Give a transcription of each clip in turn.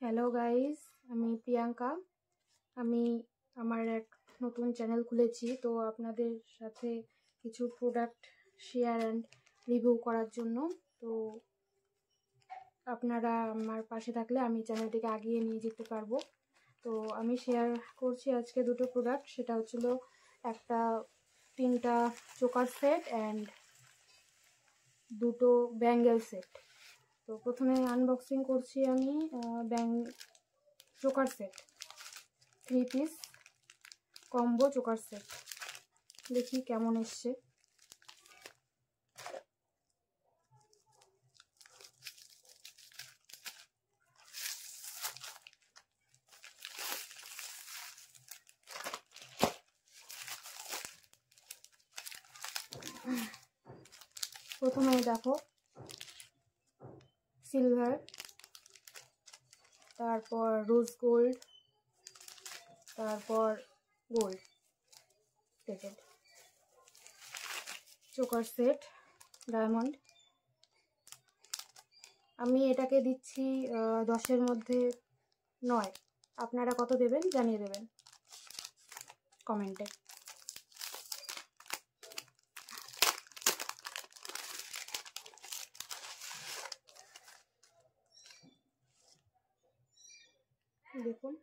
Hello guys, আমি প্রিয়াঙ্কা। আমি আমার এক নতুন চ্যানেল খুলেছি, তো আপনাদের সাথে কিছু প্রোডাক্ট শেয়ার অ্যান্ড রিভিউ করার জন্য। তো আপনারা আমার পাশে থাকলে আমি চ্যানেলটিকে আগিয়ে নিয়ে যেতে পারবো। তো আমি শেয়ার করছি আজকে দুটো প্রোডাক্ট। সেটা হচ্ছিল একটা 3টা চোকার সেট অ্যান্ড দুটো ব্যাঙ্গেল সেট। তো প্রথমে আনবক্সিং করছি আমি choker set, 3 piece combo choker set. দেখি কেমন এসছে। প্রথমে দেখো সিলভার, তারপর রোজ গোল্ড, তারপর gold plated choker set diamond. আমি এটাকে দিচ্ছি 10-এর মধ্যে 9। আপনারা কত দেবেন জানিয়ে দেবেন কমেন্টে। দেখুন,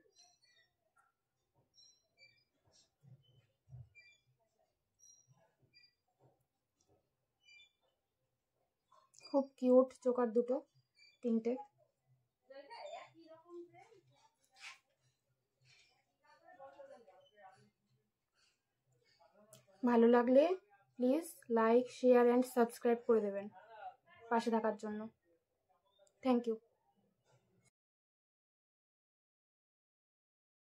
খুব কিউট চোকার দুটো, 3টে। ভালো লাগলে please like, share and subscribe করে দেবেন পাশে থাকার জন্য। Thank you.